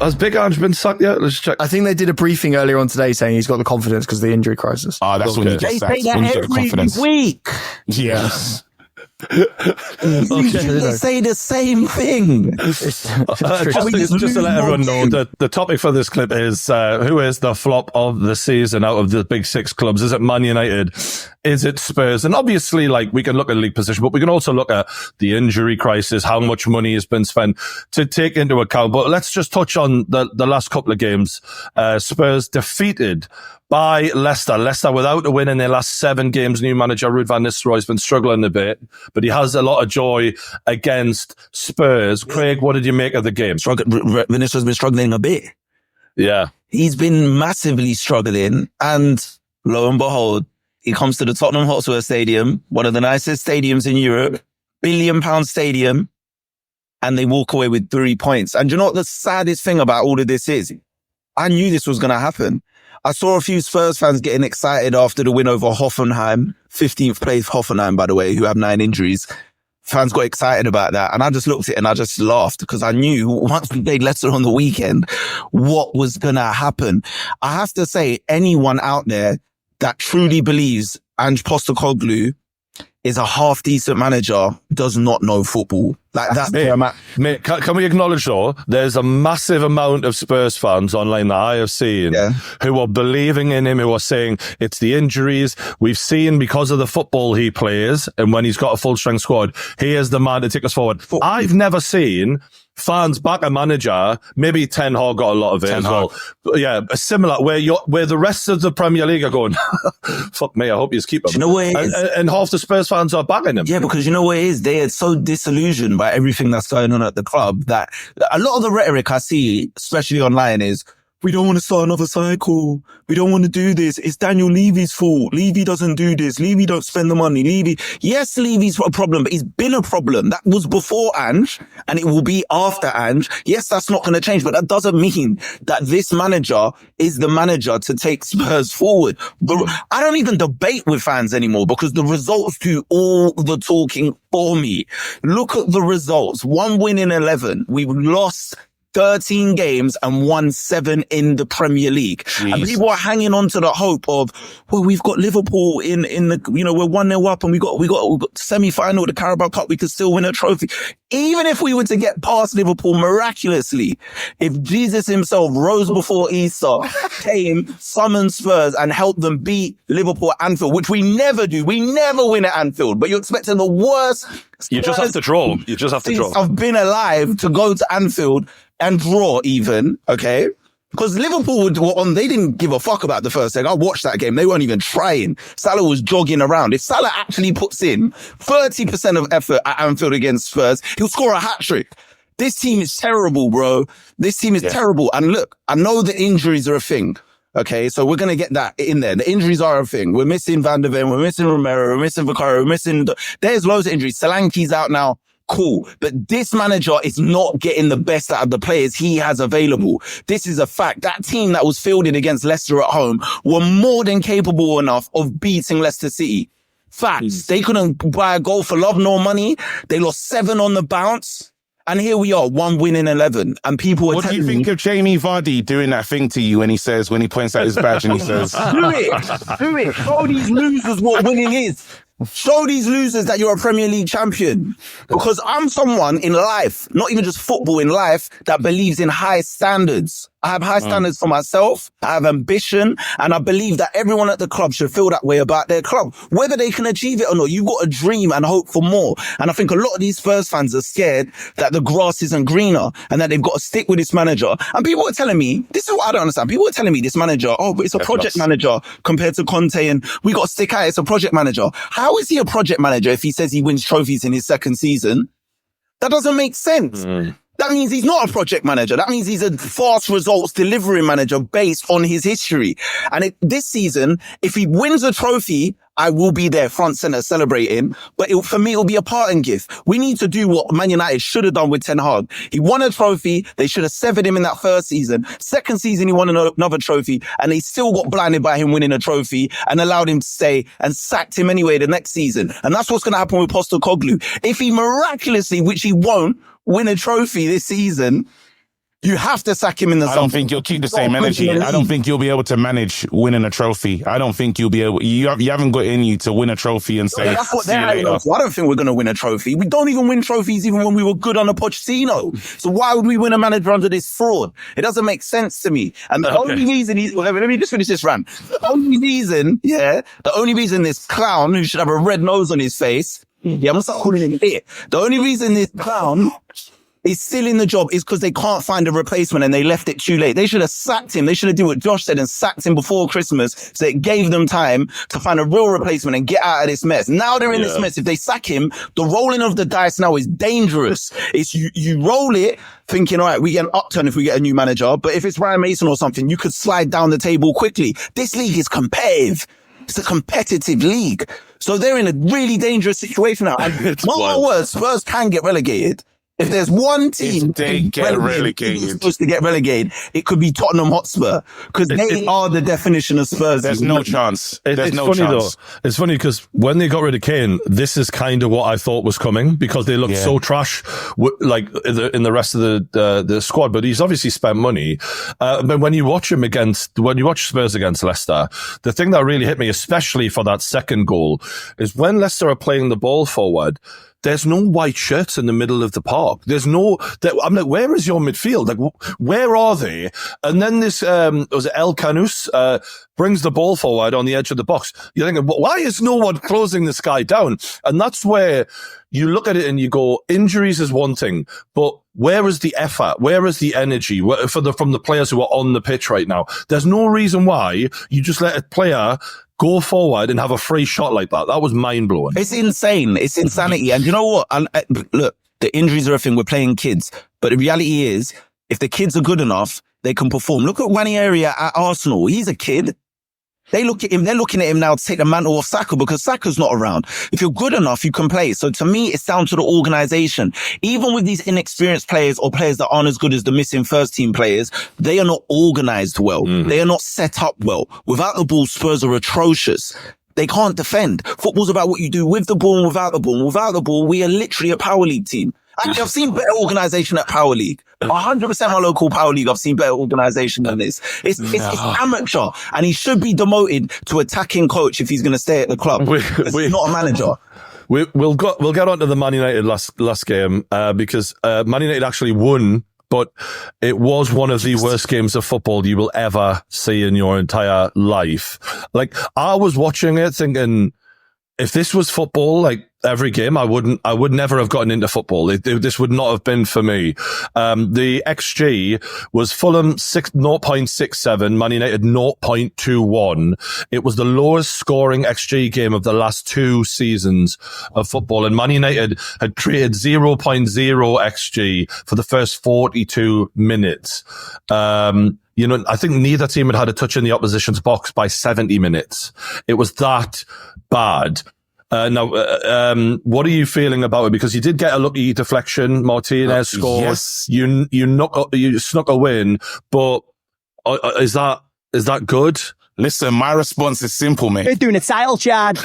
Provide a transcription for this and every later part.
Has Big Ange been sacked yet? Let's check. I think they did a briefing earlier on today saying he's got the confidence because of the injury crisis. That's when you get sacked. They say that every week. Yes. They say the same thing. Just to let everyone know, the topic for this clip is who is the flop of the season out of the big six clubs? Is it Man United? Is it Spurs? And obviously, like, we can look at league position, but we can also look at the injury crisis, how much money has been spent to take into account. But let's just touch on the last couple of games. Spurs defeated by Leicester. Leicester without a win in their last 7 games. New manager Ruud van Nistelrooy has been struggling a bit, but he has a lot of joy against Spurs. Craig, what did you make of the game? Vinicius has been struggling a bit. Yeah. He's been massively struggling, and lo and behold, he comes to the Tottenham Hotspur Stadium, one of the nicest stadiums in Europe, £1 billion stadium, and they walk away with 3 points. And you know what the saddest thing about all of this is? I knew this was going to happen. I saw a few Spurs fans getting excited after the win over Hoffenheim, 15th place Hoffenheim, by the way, who have 9 injuries. Fans got excited about that. And I just looked at it and I just laughed because I knew once we played Leicester on the weekend, what was going to happen. I have to say, anyone out there that truly believes Ange Postecoglou is a half-decent manager does not know football. Like that's mate, can we acknowledge though, there's a massive amount of Spurs fans online that I have seen who are believing in him, who are saying it's the injuries. We've seen because of the football he plays and when he's got a full-strength squad, he is the man to take us forward. I've never seen fans back a manager, maybe Ten Hag got a lot of it as well. Yeah, similar, where the rest of the Premier League are going, fuck me, I hope you keep him. You know what it is? And half the Spurs fans are backing him. Yeah, because you know what it is? They are so disillusioned by everything that's going on at the club that a lot of the rhetoric I see, especially online, is we don't want to start another cycle. We don't want to do this. It's Daniel Levy's fault. Levy doesn't do this. Levy don't spend the money. Yes, Levy's a problem, but he's been a problem. That was before Ange and it will be after Ange. Yes, that's not going to change, but that doesn't mean that this manager is the manager to take Spurs forward. I don't even debate with fans anymore because the results do all the talking for me. Look at the results. 1 win in 11. We've lost 13 games and won 7 in the Premier League. Jeez. And people are hanging on to the hope of, well, we've got Liverpool in the, we're 1-0 up and we got semi-final of the Carabao Cup. We could still win a trophy. Even if we were to get past Liverpool miraculously, if Jesus himself rose before Easter, came, summoned Spurs and helped them beat Liverpool at Anfield, which we never do. We never win at Anfield, but you're expecting the worst. You just have to draw. You just have to draw. I've been alive to go to Anfield and draw even, okay? Because Liverpool they didn't give a fuck about the first leg. I watched that game. They weren't even trying. Salah was jogging around. If Salah actually puts in 30% of effort at Anfield against Spurs, he'll score a hat-trick. This team is terrible, bro. This team is terrible. And look, I know the injuries are a thing. Okay, so we're going to get that in there. The injuries are a thing. We're missing Van der Ven, we're missing Romero, we're missing Vicario, we're missing... There's loads of injuries. Solanke's out now. Cool. But this manager is not getting the best out of the players he has available. This is a fact. That team that was fielded against Leicester at home were more than capable enough of beating Leicester City. Facts. They couldn't buy a goal for love nor money. They lost 7 on the bounce. And here we are, 1 win in 11. And people are What do you think of Jamie Vardy doing that thing to you when he points out his badge and he says... Do it. Show these losers what winning is. Show these losers that you're a Premier League champion. Because I'm someone in life, not even just football, in life, that believes in high standards. I have high standards for myself. I have ambition. And I believe that everyone at the club should feel that way about their club. Whether they can achieve it or not, you've got to dream and hope for more. And I think a lot of these Spurs fans are scared that the grass isn't greener and that they've got to stick with this manager. And people are telling me, this is what I don't understand. People are telling me this manager, but it's a project manager compared to Conte and we got to stick out. It's a project manager. How is he a project manager if he says he wins trophies in his second season? That doesn't make sense. That means he's not a project manager. That means he's a fast results delivery manager based on his history. And this season, if he wins a trophy, I will be there front center celebrating. But for me, it'll be a parting gift. We need to do what Man United should have done with Ten Hag. He won a trophy. They should have severed him in that first season. Second season, he won another trophy and they still got blinded by him winning a trophy and allowed him to stay and sacked him anyway the next season. And that's what's going to happen with Postecoglou. If he miraculously, which he won't, win a trophy this season, You have to sack him in the summer. I don't think you'll keep the same energy. I don't think you'll be able to manage winning a trophy. I don't think you'll be able. You haven't got in you to win a trophy and say, that's what see you later. I don't think we're going to win a trophy. We don't even win trophies even when we were good under Pochettino. So why would we win a manager under this fraud? It doesn't make sense to me. And the only reason let me just finish this rant. The only reason this clown who should have a red nose on his face, I'm going to start calling him it. The only reason this clown is still in the job is because they can't find a replacement and they left it too late. They should have sacked him. They should have done what Josh said and sacked him before Christmas, so it gave them time to find a real replacement and get out of this mess. Now they're in this mess. If they sack him, the rolling of the dice now is dangerous. It's you roll it thinking, all right, we get an upturn if we get a new manager. But if it's Ryan Mason or something, you could slide down the table quickly. This league is competitive. It's a competitive league. So they're in a really dangerous situation now. And mark my words, Spurs can get relegated. If there's one team if they get relegated, supposed to get relegated, it could be Tottenham Hotspur, because they are the definition of Spurs. There's no chance. There's no funny chance. Though. It's funny because when they got rid of Kane, this is kind of what I thought was coming, because they looked so trash, like in the rest of the squad. But he's obviously spent money. But when you watch Spurs against Leicester, the thing that really hit me, especially for that second goal, is when Leicester are playing the ball forward, there's no white shirts in the middle of the park. I'm like, where is your midfield? Like, where are they? And then this, was it El Canus, brings the ball forward on the edge of the box. You're thinking, why is no one closing this guy down? And that's where you look at it and you go, injuries is one thing, but where is the effort? Where is the energy from the players who are on the pitch right now? There's no reason why you just let a player go forward and have a free shot like that. That was mind-blowing. It's insane. It's insanity. And you know what? Look, the injuries are a thing. We're playing kids. But the reality is, if the kids are good enough, they can perform. Look at Ranieri at Arsenal. He's a kid. They're looking at him now to take the mantle off Saka, because Saka's not around. If you're good enough, you can play. So to me, it's down to the organization. Even with these inexperienced players or players that aren't as good as the missing first team players, they are not organized well. They are not set up well. Without the ball, Spurs are atrocious. They can't defend. Football's about what you do with the ball and without the ball. Without the ball, we are literally a power league team. Actually, I've seen better organisation at Power League. 100% my local Power League, I've seen better organisation than this. It's amateur, and he should be demoted to attacking coach if he's going to stay at the club. He's not a manager. We'll get on to the Man United last game, because Man United actually won, but it was one of the worst games of football you will ever see in your entire life. Like, I was watching it thinking, if this was football, like every game, I would never have gotten into football. This would not have been for me. The XG was Fulham 0.67, Man United 0.21. It was the lowest scoring XG game of the last 2 seasons of football. And Man United had created 0.0 XG for the first 42 minutes. I think neither team had a touch in the opposition's box by 70 minutes. It was that bad. Now, what are you feeling about it? Because you did get a lucky deflection. Martinez scored. Yes. You snuck a win, but is that good? Listen, my response is simple, mate. They're doing a title charge.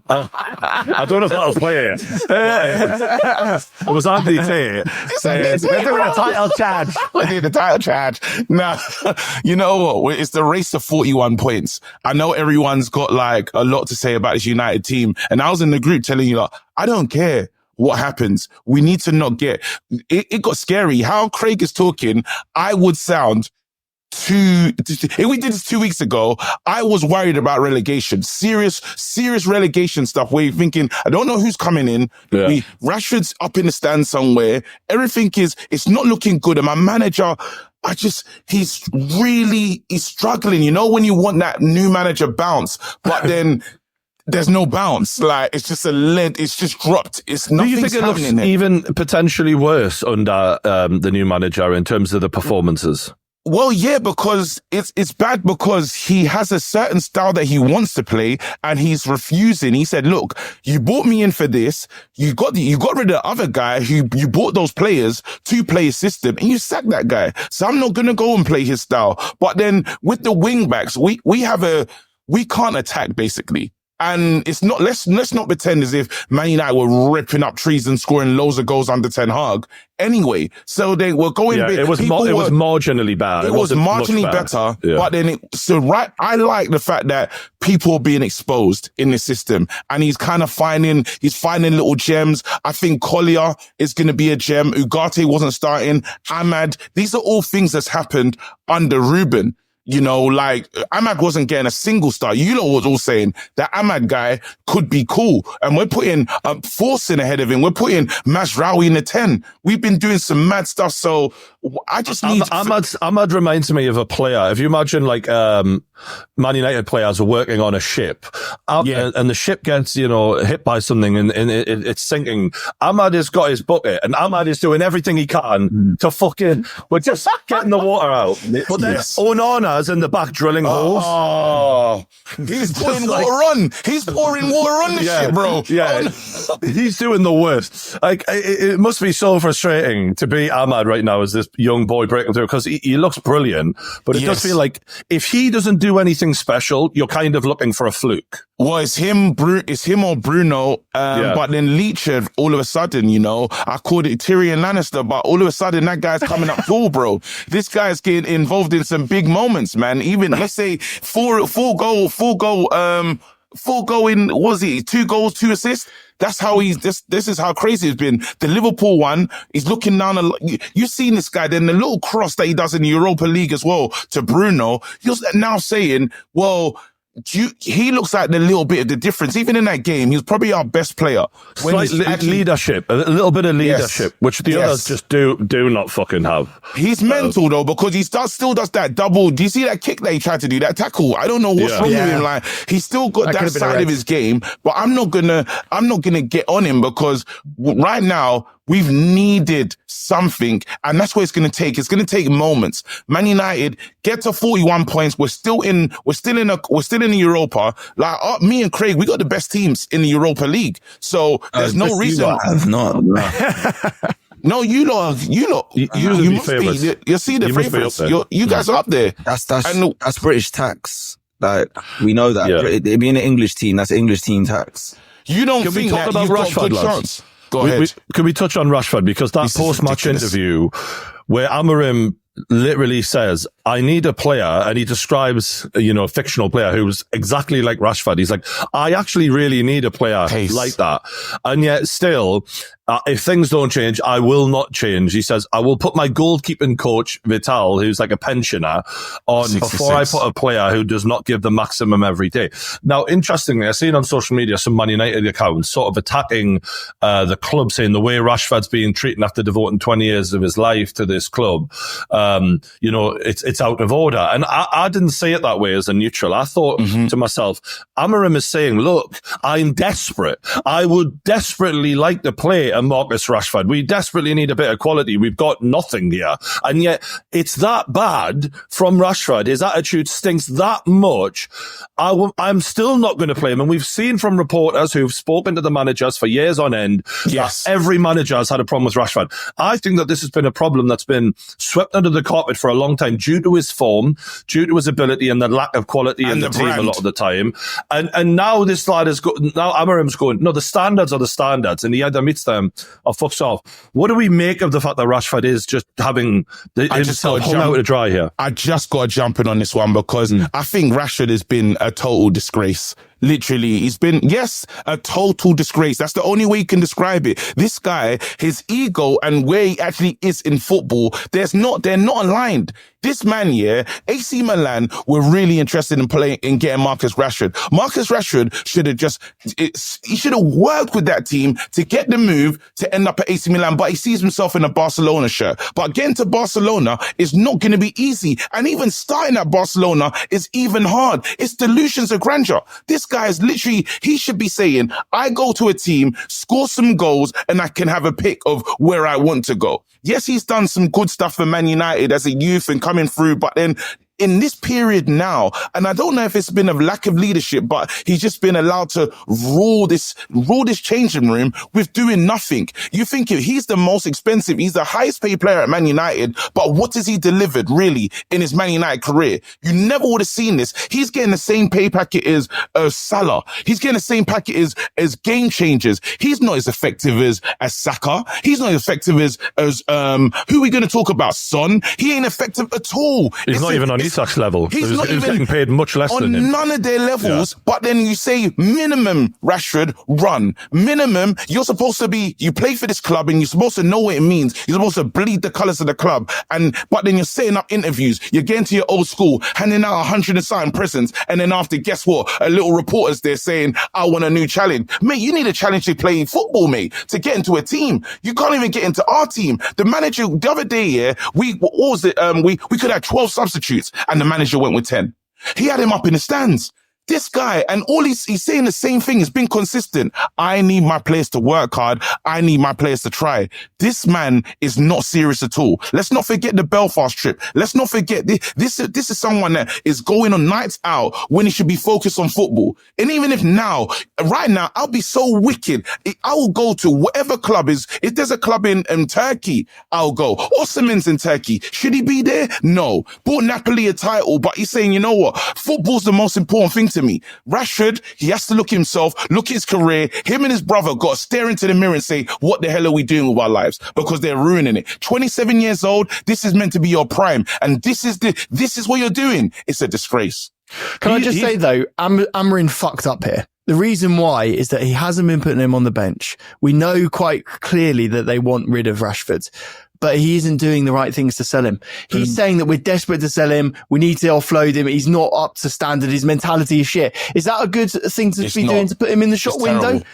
I don't know if I'll play it. It was Andy Tate saying, They're doing a title charge. We're doing the title charge. Nah, you know what? It's the race to 41 points. I know everyone's got like a lot to say about this United team. And I was in the group telling you, like, I don't care what happens. We need to not get... It got scary. How Craig is talking, I would sound... If we did this 2 weeks ago, I was worried about relegation, serious relegation stuff where you're thinking, I don't know who's coming in. Yeah. Rashford's up in the stand somewhere. Everything it's not looking good. And my manager, he's struggling. You know, when you want that new manager bounce, but then there's no bounce. Like, it's just it's just dropped. It's nothing's Do you think it looks happening even potentially worse under the new manager in terms of the performances? Well, yeah, because it's bad because he has a certain style that he wants to play and he's refusing. He said, look, you brought me in for this. You got rid of the other guy who you bought those players to play his system and you sacked that guy. So I'm not going to go and play his style. But then with the wing backs, we can't attack basically. And it's not, let's not pretend as if Man United were ripping up trees and scoring loads of goals under Ten Hag. Anyway, so they were going. Yeah, it was marginally bad. It was marginally better, but then I like the fact that people are being exposed in the system, and he's finding little gems. I think Collier is going to be a gem. Ugarte wasn't starting. Ahmad. These are all things that's happened under Ruben. You know, like Ahmad wasn't getting a single start. You lot was all saying that Ahmad guy could be cool. And we're putting Forcing ahead of him. We're putting Mazraoui in the 10. We've been doing some mad stuff. So I just need... Ahmad reminds me of a player. If you imagine like Man United players are working on a ship and the ship gets, hit by something and it's sinking. Ahmad has got his bucket and Ahmad is doing everything he can to we're just getting the water out. But then Onana's in the back drilling holes. Oh, he's pouring water on. He's pouring water on the ship, bro. Yeah, he's doing the worst. Like, it must be so frustrating to be Ahmad right now as this young boy breaking through, because he looks brilliant, but it does feel like if he doesn't do anything special, you're kind of looking for a fluke. Well, it's him or Bruno, but then Leach, all of a sudden, I called it Tyrion Lannister, but all of a sudden that guy's coming up tall, bro. This guy's getting involved in some big moments, man. Even, let's say, four goal in, what was it? 2 goals, 2 assists. That's how this is how crazy it's been. The Liverpool one, he's looking down, you've seen this guy, then the little cross that he does in the Europa League as well to Bruno, you're now saying, well, he looks like the little bit of the difference. Even in that game, he was probably our best player. Leadership, a little bit of leadership, which the others just do not fucking have. He's mental though, because he still does that double. Do you see that kick that he tried to do, that tackle? I don't know what's wrong with him. Like, he's still got that side of his game, but I'm not gonna get on him, because right now we've needed something, and that's what it's going to take. It's going to take moments. Man United get to 41 points. We're still in the Europa. Like, me and Craig, we got the best teams in the Europa League. So there's no reason. You have not. No, you lot. You must be. You see the favorites. You guys are up there. That's British tax. Like, we know that. Yeah. Being an English team, that's English team tax. You don't think that you've got a good chance? Go ahead. Can we touch on Rashford? Because that post-match interview where Amorim literally says, I need a player, and he describes, a fictional player who's exactly like Rashford. He's like, I actually really need a player like that. And yet still, if things don't change, I will not change. He says, I will put my goalkeeping coach, Vital, who's like a pensioner, on 66. Before I put a player who does not give the maximum every day. Now, interestingly, I've seen on social media some Man United accounts sort of attacking the club, saying the way Rashford's being treated after devoting 20 years of his life to this club, it's out of order. And I didn't see it that way as a neutral. I thought to myself, Amorim is saying, look, I'm desperate. I would desperately like to play a Marcus Rashford. We desperately need a bit of quality. We've got nothing here. And yet it's that bad from Rashford. His attitude stinks that much. I'm still not going to play him. And we've seen from reporters who've spoken to the managers for years on end, that every manager has had a problem with Rashford. I think that this has been a problem that's been swept under the carpet for a long time, due to his form, due to his ability, and the lack of quality in the team a lot of the time. And now this lad now Amorim's going, no, the standards are the standards, and he either meets them or fucks off. What do we make of the fact that Rashford is just having himself hung out to dry here? I just got to jump in on this one, because I think Rashford has been a total disgrace. Literally, he's been, a total disgrace. That's the only way you can describe it. This guy, his ego and where he actually is in football, they're not aligned. This man, AC Milan were really interested in getting Marcus Rashford. Marcus Rashford he should have worked with that team to get the move to end up at AC Milan, but he sees himself in a Barcelona shirt. But getting to Barcelona is not going to be easy. And even starting at Barcelona is even hard. It's delusions of grandeur. This guy is literally, he should be saying, I go to a team, score some goals, and I can have a pick of where I want to go. Yes, he's done some good stuff for Man United as a youth and coming through, but then in this period now, and I don't know if it's been a lack of leadership, but he's just been allowed to rule this changing room with doing nothing. You think if he's the most expensive, he's the highest paid player at Man United, but what has he delivered really in his Man United career? You never would have seen this. He's getting the same pay packet as Salah. He's getting the same packet as game changers. He's not as effective as Saka. He's not as effective as who are we going to talk about? Son. He ain't effective at all. He's not even on Isak's level. He's not even getting paid much less than him. On none of their levels, but then you say minimum, Rashford, run. Minimum, you play for this club and you're supposed to know what it means. You're supposed to bleed the colours of the club. But then you're setting up interviews. You're getting to your old school, handing out 100 and something presents. And then after, guess what? A little reporter's there saying, I want a new challenge. Mate, you need a challenge to play football, mate, to get into a team. You can't even get into our team. The manager, the other day, we could have 12 substitutes and the manager went with 10. He had him up in the stands. This guy, and all he's saying the same thing. He's been consistent. I need my players to work hard. I need my players to try. This man is not serious at all. Let's not forget the Belfast trip. Let's not forget this is someone that is going on nights out when he should be focused on football. And even if right now, I'll be so wicked. I will go to whatever club is. If there's a club in Turkey, I'll go. Osimhen's in Turkey. Should he be there? No. Bought Napoli a title, but he's saying, you know what? Football's the most important thing to me. Rashford, he has to look himself, look at his career. Him and his brother got to stare into the mirror and say, what the hell are we doing with our lives? Because they're ruining it. 27 years old, this is meant to be your prime. And this is what you're doing. It's a disgrace. Can I just say though, Amorim fucked up here. The reason why is that he hasn't been putting him on the bench. We know quite clearly that they want rid of Rashford, but he isn't doing the right things to sell him. He's saying that we're desperate to sell him. We need to offload him. He's not up to standard. His mentality is shit. Is that a good thing to be doing to put him in the shop window? Terrible.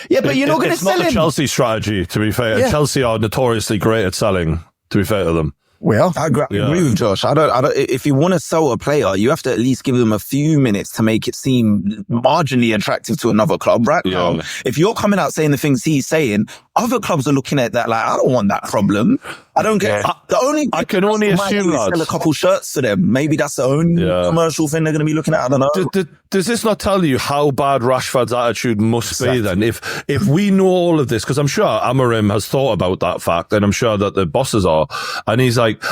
Yeah, but you're not going to sell him. It's not a Chelsea strategy, to be fair. Yeah. Chelsea are notoriously great at selling, to be fair to them. Well, I agree with Josh. I don't, if you want to sell a player, you have to at least give them a few minutes to make it seem marginally attractive to another club, right? Yeah. Now, if you're coming out saying the things he's saying, other clubs are looking at that like, I don't want that problem. I don't get I can only assume that. Sell a couple shirts to them. Maybe that's the only commercial thing they're going to be looking at. I don't know. Does this not tell you how bad Rashford's attitude must be then? If we know all of this, because I'm sure Amorim has thought about that fact, and I'm sure that the bosses are, and he's like,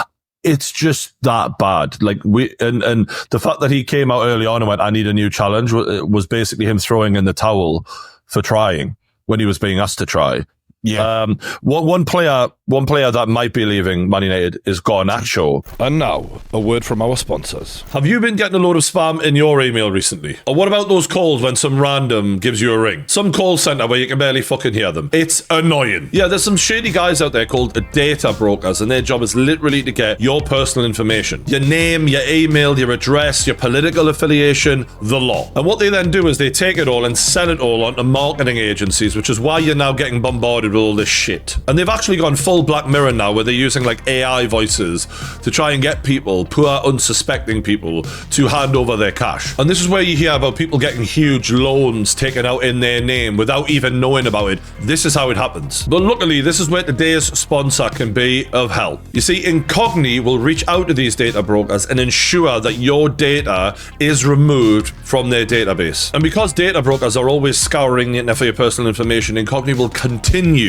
it's just that bad. Like and the fact that he came out early on and went, I need a new challenge, was basically him throwing in the towel for trying when he was being asked to try. Yeah. One player that might be leaving Man United is Garnacho. And now, a word from our sponsors. Have you been getting a load of spam in your email recently? Or what about those calls when some random gives you a ring? Some call center where you can barely fucking hear them. It's annoying. Yeah, there's some shady guys out there called data brokers, and their job is literally to get your personal information. Your name, your email, your address, your political affiliation, the lot. And what they then do is they take it all and sell it all onto marketing agencies, which is why you're now getting bombarded with all this shit. And they've actually gone full Black Mirror now, where they're using like AI voices to try and get people, poor unsuspecting people, to hand over their cash. And this is where you hear about people getting huge loans taken out in their name without even knowing about it. This is how it happens. But luckily, this is where today's sponsor can be of help. You see, Incogni will reach out to these data brokers and ensure that your data is removed from their database. And because data brokers are always scouring the internet for your personal information, Incogni will continue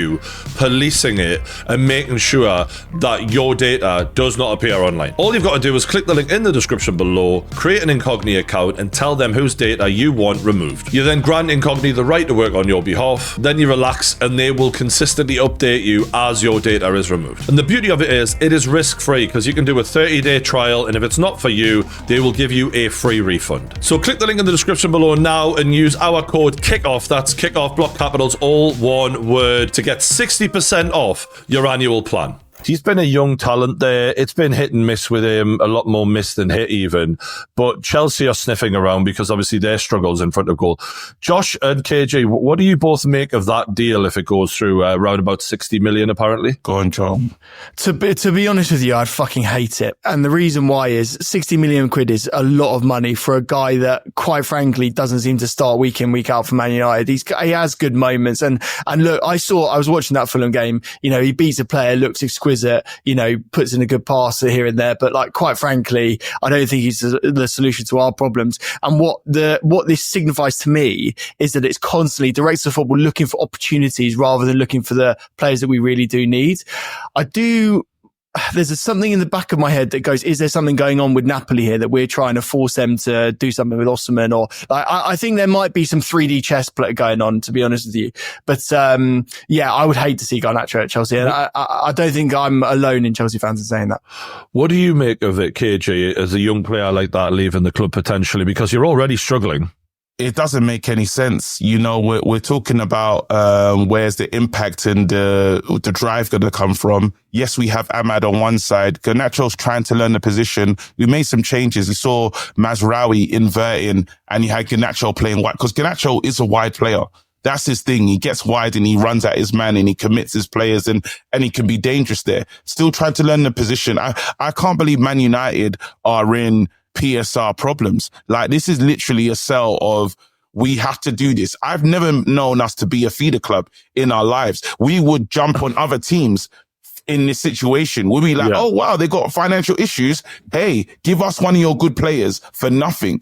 policing it and making sure that your data does not appear online. All you've got to do is click the link in the description below, create an Incogni account, and tell them whose data you want removed. You then grant Incogni the right to work on your behalf, then you relax, and they will consistently update you as your data is removed. And the beauty of it is risk-free, because you can do a 30-day trial, and if it's not for you, they will give you a free refund. So click the link in the description below now and use our code KICKOFF, that's KICKOFF, block capitals, all one word, to get 60% off your annual plan. He's been a young talent there. It's been hit and miss with him, a lot more miss than hit even. But Chelsea are sniffing around because obviously their struggles in front of goal. Josh and KJ, what do you both make of that deal if it goes through around about 60 million apparently? Go on, Joel. To be honest with you, I'd fucking hate it. And the reason why is 60 million quid is a lot of money for a guy that, quite frankly, doesn't seem to start week in, week out for Man United. He has good moments. And look, I was watching that Fulham game. You know, he beats a player, looks exquisite. goes at, puts in a good pass here and there. But like, quite frankly, I don't think he's the solution to our problems. And what this signifies to me is that it's constantly directors of football looking for opportunities rather than looking for the players that we really do need. There's something in the back of my head that goes, is there something going on with Napoli here that we're trying to force them to do something with Osimhen? Or I think there might be some 3D chess play going on, to be honest with you. But I would hate to see Garnacho at Chelsea. And I don't think I'm alone in Chelsea fans in saying that. What do you make of it, KJ, as a young player like that leaving the club potentially? Because you're already struggling. It doesn't make any sense. We're talking about where's the impact and the drive going to come from. Yes, we have Ahmad on one side. Garnacho's trying to learn the position. We made some changes. We saw Mazraoui inverting and you had Garnacho playing wide because Garnacho is a wide player. That's his thing. He gets wide and he runs at his man and he commits his players and he can be dangerous there. Still trying to learn the position. I can't believe Man United are in PSR problems. Like, this is literally a cell of, we have to do this. I've never known us to be a feeder club in our lives. We would jump on other teams in this situation. We'd be like, oh wow, they got financial issues. Hey, give us one of your good players for nothing.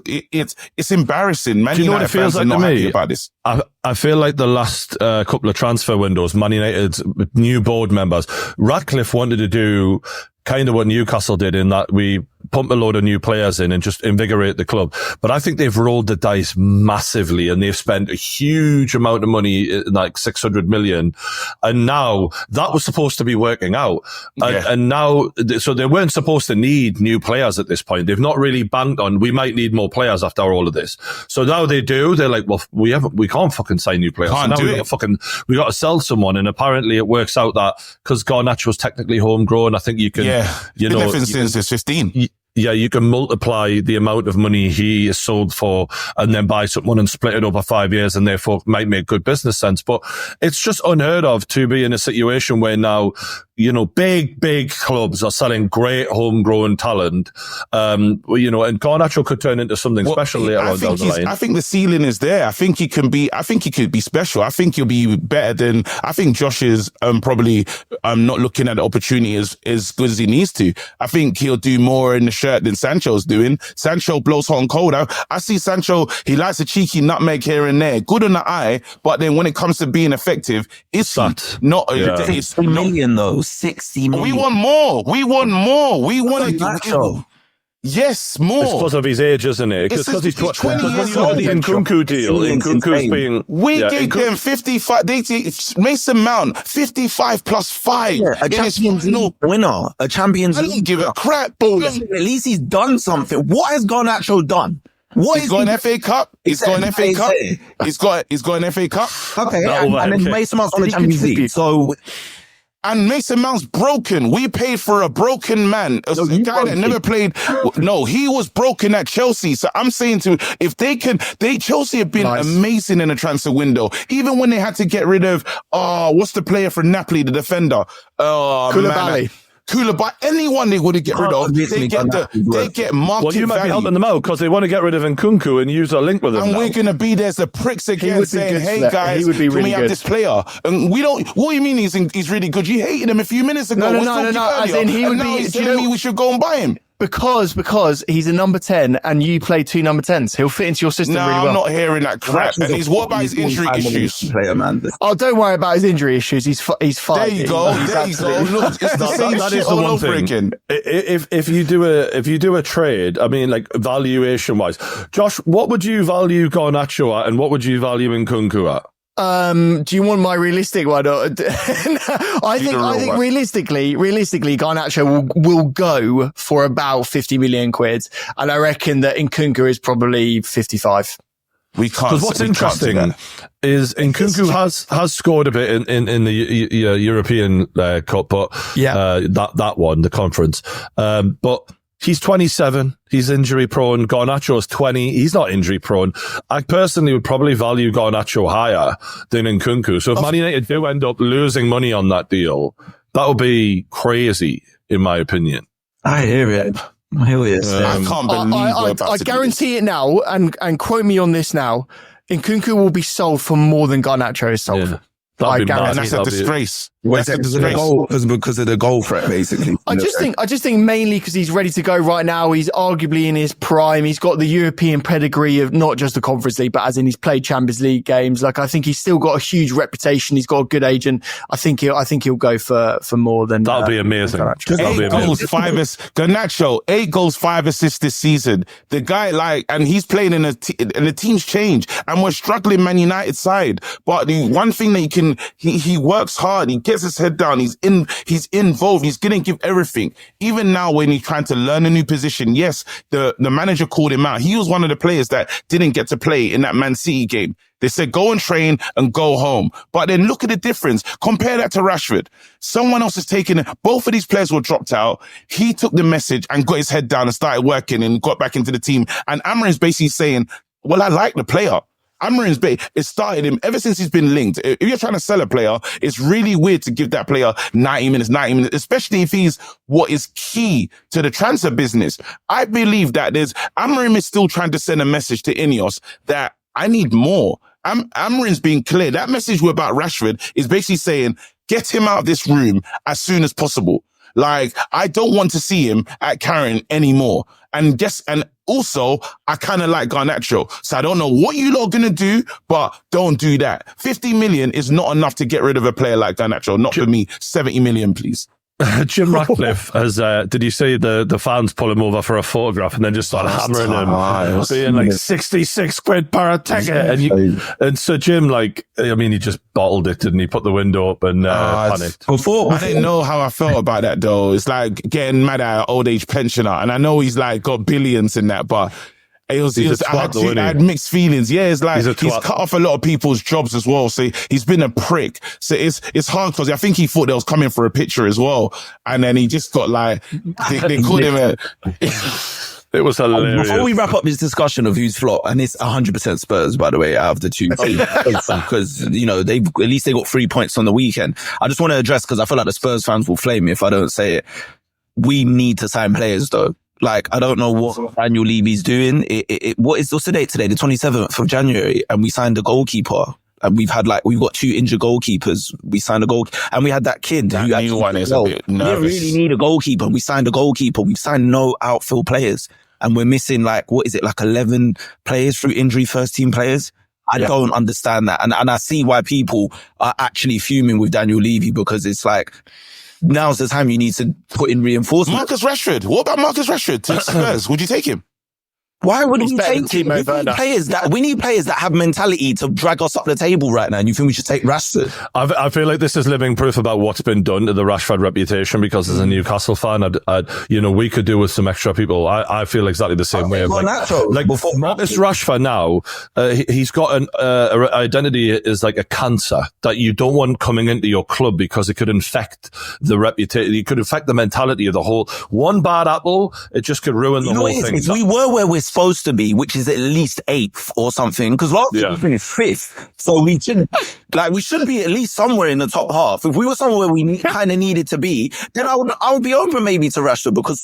It's embarrassing. Man, do you know what it feels like to me? About this. I feel like the last couple of transfer windows, Man United's new board members, Ratcliffe wanted to do kind of what Newcastle did in that we pump a load of new players in and just invigorate the club. But I think they've rolled the dice massively and they've spent a huge amount of money, like 600 million. And now that was supposed to be working out. And now, so they weren't supposed to need new players at this point. They've not really banked on, we might need more players after all of this. So now they do. They're like, well, we can't fucking sign new players. So now we got to sell someone. And apparently it works out that because Garnacho's technically homegrown, I think you can, been there since it's 15. Yeah, you can multiply the amount of money he is sold for and then buy someone and split it over 5 years and therefore might make good business sense. But it's just unheard of to be in a situation where now, big clubs are selling great homegrown talent. And Garnacho could turn into something special later on down the line. I think the ceiling is there. I think he could be special. I think he'll be better than, I think Josh is probably not looking at the opportunity as good as he needs to. I think he'll do more in the shirt than Sancho's doing. Sancho blows hot and cold. I see Sancho, he likes a cheeky nutmeg here and there. Good on the eye, but then when it comes to being effective, it's not. It's $60 million though. 60 million. We want more. We want to. Yes, more. It's because of his age, isn't it? Because he's 20 years old. The Nkunku deal. Nkunku's being... We gave them 55... Mason Mount, 55 plus 5. Yeah, a Champions League winner. A Champions League. I don't give a crap. At least he's done something. What has Garnacho done? He's got an FA Cup. He's got an FA Cup. He's got an FA Cup. Okay, and then Mason Mount's on the Champions League. So... And Mason Mount's broken. We paid for a broken man. A guy that never played. No, he was broken at Chelsea. So I'm saying Chelsea have been amazing in the transfer window. Even when they had to get rid of, what's the player for Napoli, the defender? Koulibaly. Anyone they would have get rid of, they get market Well, you might value. be helping them out because they want to get rid of Nkunku and use a link with him. And we're going to be there as the pricks again saying, hey guys, can we have this player? And we don't, what do you mean he's really good? You hated him a few minutes ago. No. As in he would be, telling me we should go and buy him. Because he's a number 10 and you play 2 number 10s. He'll fit into your system really well. I'm not hearing that crap. And what about his injury issues? Player, man. Oh, don't worry about his injury issues. He's fine. There you go. Look, it's the same that shit is the all one over thing. again. If you do a trade, I mean, like valuation wise, Josh, what would you value Garnacho at and what would you value Nkunku at? Do you want my realistic one? I think realistically, Garnacho will go for about 50 million quid. And I reckon that Nkunku is probably 55. We can't. Because what's interesting is Nkunku has scored a bit in the European Cup, but that one, the conference. But he's 27. He's injury prone. Garnacho's 20. He's not injury prone. I personally would probably value Garnacho higher than Nkunku. So if Man United do end up losing money on that deal, that would be crazy, in my opinion. I hear it. I hear it. I can't believe we're about I to guarantee it now, and quote me on this now. Nkunku will be sold for more than Garnacho is sold for. That'd be mad. And that's a disgrace. Well, because of the goal threat, basically. I just think mainly because he's ready to go right now. He's arguably in his prime. He's got the European pedigree of not just the Conference League, but as in he's played Champions League games. Like, I think he's still got a huge reputation. He's got a good agent. I think he'll go for more than that'll be amazing. Garnacho, 8 goals, 5 assists this season. The guy, and he's playing and the team's changed, and we're struggling Man United side. But the one thing that he works hard. He gets his head down. He's involved. He's going to give everything. Even now, when he's trying to learn a new position, yes, the manager called him out. He was one of the players that didn't get to play in that Man City game. They said, go and train and go home. But then look at the difference. Compare that to Rashford. Someone else has taken it. Both of these players were dropped out. He took the message and got his head down and started working and got back into the team. And Amorim's basically saying, well, I like the player. It started him ever since he's been linked. If you're trying to sell a player, it's really weird to give that player 90 minutes, especially if he's what is key to the transfer business. I believe that Amorim is still trying to send a message to Ineos that I need more. Amorim's being clear. That message about Rashford is basically saying, get him out of this room as soon as possible. Like, I don't want to see him at Carrington anymore. And also, I kind of like Garnacho. So I don't know what you lot are going to do, but don't do that. 50 million is not enough to get rid of a player like Garnacho. Not for me. 70 million, please. Jim Ratcliffe has, did you see the fans pull him over for a photograph and then just start hammering him, being like 66 quid per ticket. And so Jim, he just bottled it, didn't he? Put the window up and panicked. Before, I didn't know how I felt about that though. It's like getting mad at an old age pensioner. And I know he's got billions in that, but I had mixed feelings. Yeah, it's like he's cut off a lot of people's jobs as well. So he's been a prick. So it's hard because I think he thought they was coming for a picture as well. And then he just got they called him it was hilarious. Before we wrap up this discussion of who's flop, and it's 100% Spurs, by the way, out of the two, because, at least they got 3 points on the weekend. I just want to address, because I feel like the Spurs fans will flame me if I don't say it. We need to sign players though. I don't know what Daniel Levy's doing. What's the date today? The 27th of January. And we signed a goalkeeper. And we've got 2 injured goalkeepers. We signed a goalkeeper. And we had that kid who new one is a bit nervous. We really need a goalkeeper. We signed a goalkeeper. We've signed no outfield players. And we're missing 11 players through injury, first team players. I don't understand that. And I see why people are actually fuming with Daniel Levy, because it's now's the time you need to put in reinforcements. Marcus Rashford. What about Marcus Rashford to Spurs? Would you take him? Why would we take him? We need players that have mentality to drag us up the table right now. And you think we should take Rashford? I feel like this is living proof about what's been done to the Rashford repitation, because as a Newcastle fan, we could do with some extra people. I feel exactly the same way. Before Marcus Rashford now, he's got an identity is like a cancer that you don't want coming into your club, because it could infect the reputation. It could affect the mentality of the whole. One bad apple, it just could ruin the whole thing. If we were where we're supposed to be, which is at least 8th or something, because last year we finished 5th, so we should be at least somewhere in the top half. If we were somewhere where we kind of needed to be, then I would be open maybe to Rashford, because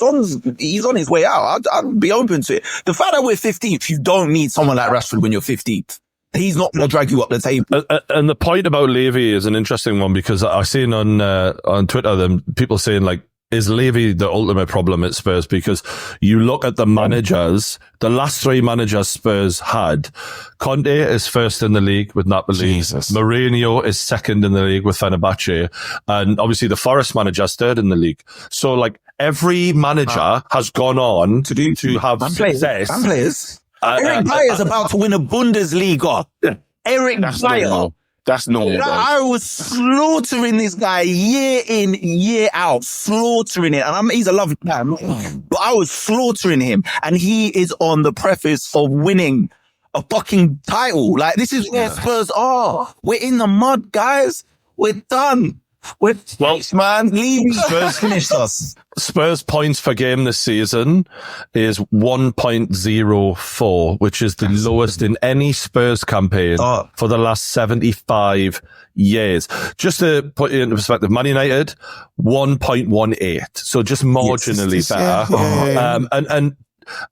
he's on his way out. I'd be open to it. The fact that we're 15th, you don't need someone like Rashford when you're 15th. He's not going to drag you up the table. And the point about Levy is an interesting one, because I've seen on Twitter them people saying is Levy the ultimate problem at Spurs? Because you look at the managers, the last 3 managers Spurs had. Conte is first in the league with Napoli. Jesus. Mourinho is second in the league with Fenerbahce. And obviously the Forest manager is third in the league. So every manager has gone on to have success. Players. Eric Dier's about to win a Bundesliga. Eric Dier. That's normal. I was slaughtering this guy year in, year out, slaughtering it. And he's a lovely man, but I was slaughtering him. And he is on the preface of winning a fucking title. This is where Spurs are. We're in the mud, guys. We're done. Spurs finished us. Spurs points per game this season is 1.04, which is the lowest in any Spurs campaign for the last 75 years. Just to put it into perspective, Man United, 1.18. So just marginally better.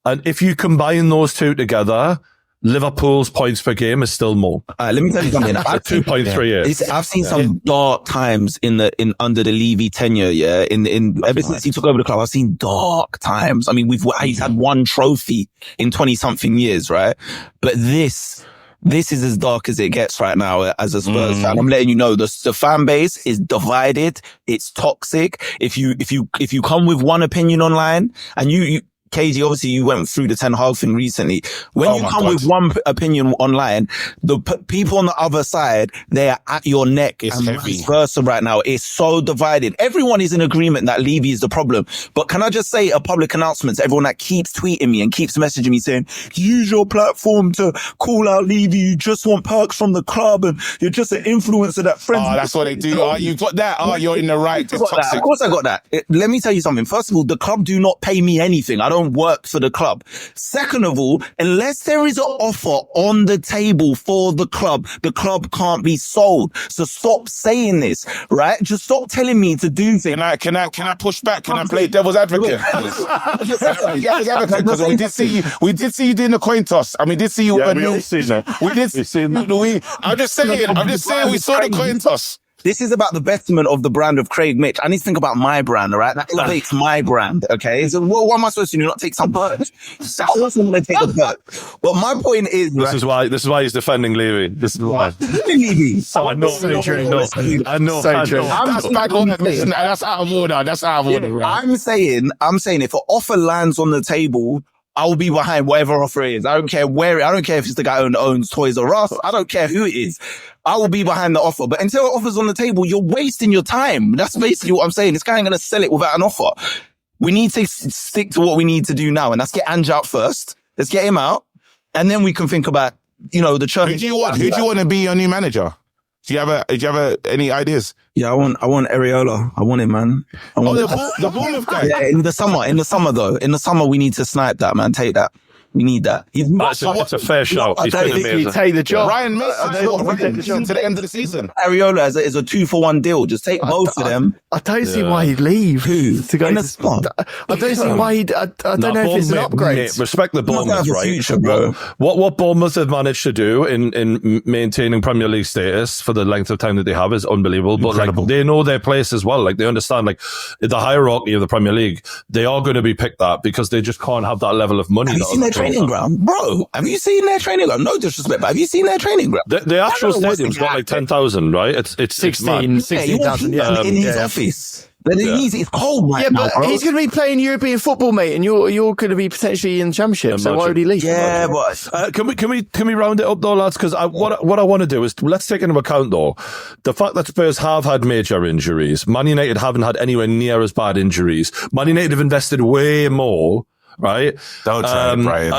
And if you combine those two together, Liverpool's points per game is still more. Let me tell you something. 2.3 years. I've seen some dark times under the Levy tenure. Yeah, ever since he took over the club, I've seen dark times. I mean, he's had one trophy in 20 something years, right? But this is as dark as it gets right now as a Spurs fan. I'm letting you know the fan base is divided. It's toxic. If you come with one opinion online and you KG, obviously you went through the Ten Hag thing recently. When you come with one opinion online, the people on the other side, they're at your neck and vice versa right now. It's so divided. Everyone is in agreement that Levy is the problem. But can I just say a public announcement to everyone that keeps tweeting me and keeps messaging me saying, use your platform to call out Levy. You just want perks from the club and you're just an influencer that friends. Oh, that's what they do. Oh, you got that. Oh, you're in the right. It's toxic. Of course I got that. Let me tell you something. First of all, the club do not pay me anything. I don't work for the club. Second of all, unless there is an offer on the table for the club can't be sold. So stop saying this, right? Just stop telling me to do things. Can I push back? Can I play devil's advocate? Because we did see you doing the coin toss. I mean, did see you. Yeah, we all seen that. We did. I'm just saying we saw the coin toss. This is about the betterment of the brand of Craig Mitch. I need to think about my brand, all right? That elevates my brand, okay? So what am I supposed to do? Not take some bird? I also want to take a bird. But my point is... This is why he's defending Levy. This is why. Levy. I know. So true. I know. That's out of order. That's out of order, right? I'm saying if an offer lands on the table, I will be behind whatever offer it is. I don't care I don't care if it's the guy who owns Toys R Us. I don't care who it is. I will be behind the offer. But until an offer's on the table, you're wasting your time. That's basically what I'm saying. This guy ain't going to sell it without an offer. We need to stick to what we need to do now. And let's get Ange out first. Let's get him out. And then we can think about, the church. Who do you want to be your new manager? Do you have any ideas? Yeah, I want Areola. I want him, man. The Bournemouth guy. Yeah, in the summer though. In the summer, we need to snipe that, man. Take that. We need that. It's a fair shout. He's been amazing. You take the job. Ryan Mason to the end of the season. Areola is a 2-for-1 deal. Just take both of them. I don't see why he'd leave. Who? To go in to the spot. I don't see why he'd... I don't know if it's an upgrade. Mate, respect the Bournemouth, right? Future, bro. What Bournemouth have managed to do in maintaining Premier League status for the length of time that they have is unbelievable. But like, they know their place as well. Like, they understand, like, the hierarchy of the Premier League, they are going to be picked at because they just can't have that level of money. Have you seen their training ground? Bro, have you seen their training ground? No disrespect, but have you seen their training ground? The actual stadium's got like 10,000, right? It's 16,000. Yeah, in his office. It's cold right now, but he's going to be playing European football, mate, and you're going to be potentially in the Championship. So why would he leave? Yeah, but can we round it up though, lads? Because what I want to do is let's take into account though the fact that Spurs have had major injuries. Man United haven't had anywhere near as bad injuries. Man United have invested way more. Right? Don't try it, Brian.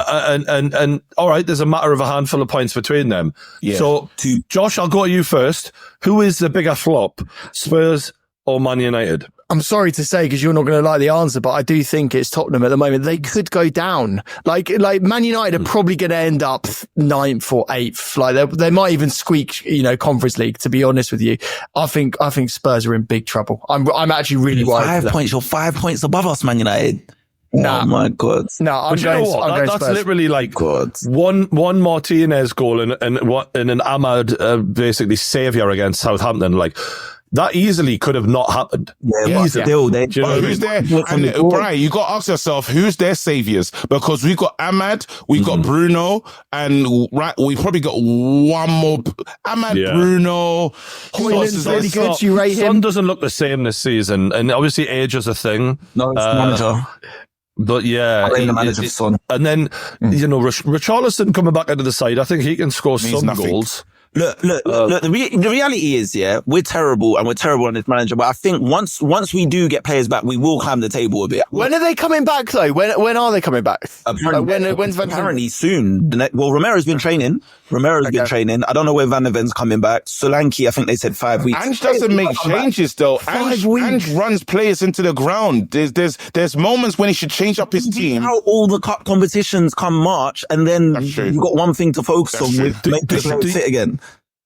And all right, there's a matter of a handful of points between them. Yeah. So, Josh, I'll go to you first. Who is the bigger flop, Spurs or Man United? I'm sorry to say, because you're not going to like the answer, but I do think it's Tottenham at the moment. They could go down. Like Man United are probably going to end up 9th or 8th. Like they might even squeak, Conference League, to be honest with you. I think Spurs are in big trouble. I'm actually really worried. 5 points. You're 5 points above us, Man United. Nah. Oh my God. No, I'm going That's Spurs. literally like one Martinez goal and an Ahmad basically saviour against Southampton. Like that easily could have not happened. Yeah, still, who's there? And Brian, you got to ask yourself, who's their saviours? Because we got Ahmad, we got Bruno, and we probably got one more. Ahmad, Bruno. Hoyland's really good. You rate him? Son doesn't look the same this season, and obviously age is a thing. No, it's manager. But yeah, and then Richarlison coming back into the side, I think he can score some goals. Look, the reality is, we're terrible and we're terrible on this manager, but I think once we do get players back, we will climb the table a bit. When are they coming back though? When are they coming back? Apparently soon. Romero's been training. Been training. I don't know where Van der Ven's coming back. Solanke, I think they said 5 weeks. Ange doesn't make changes though. Ange runs players into the ground. There's moments when he should change up his team. How all the cup competitions come March, and then you've got one thing to focus on with make the players fit again.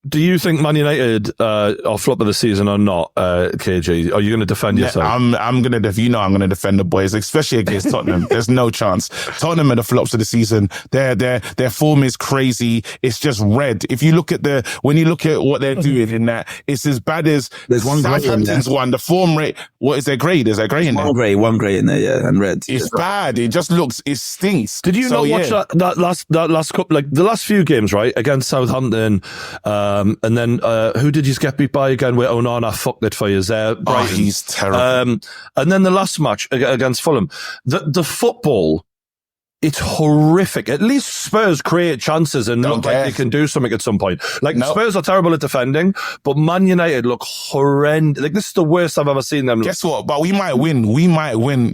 Do you think Man United are flop of the season or not, KG? Are you going to defend yourself? I'm going to, I'm going to defend the boys, especially against Tottenham. There's no chance. Tottenham are the flops of the season. Their form is crazy. It's just red. If you look at when you look at what they're doing in that, it's as bad as There's one grey in there. Southampton's one. The form rate, what is their grade? Is there grey in there? One grey in there, yeah, and red. It's bad. It just looks, it stinks. Did you not watch that last couple, like the last few games, right? Against Southampton, and then who did you get beat by again? With Onana fucked it for you there. Oh, he's terrible. And then the last match against Fulham, the football, it's horrific. At least Spurs create chances and look like they can do something at some point. Like Spurs are terrible at defending, but Man United look horrendous. Like this is the worst I've ever seen them. Guess what? But we might win.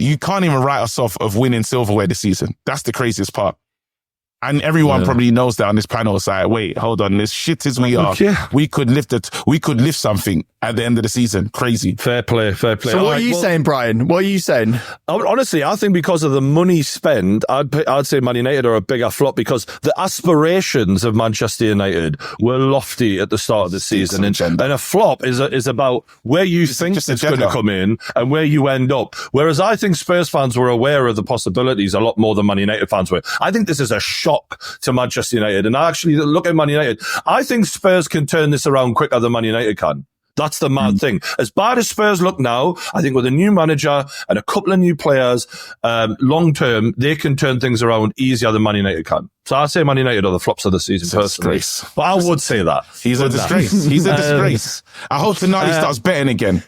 You can't even write us off of winning silverware this season. That's the craziest part. And everyone probably knows that on this panel. It's like, wait, hold on. As shit as we are, we could lift something at the end of the season. Crazy. Fair play. So what are you saying, Brian? What are you saying? Honestly, I think because of the money spent, I'd say Man United are a bigger flop because the aspirations of Manchester United were lofty at the start of the season. And a flop is about where you think it's going to come in and where you end up. Whereas I think Spurs fans were aware of the possibilities a lot more than Man United fans were. I think this is a shock to Manchester United. And I actually look at Man United. I think Spurs can turn this around quicker than Man United can. That's the mad thing. As bad as Spurs look now, I think with a new manager and a couple of new players, long term, they can turn things around easier than Man United can. So I say Man United are the flops of the season, personally. But I would say that. He's a disgrace. He's a disgrace. I hope tonight he starts betting again.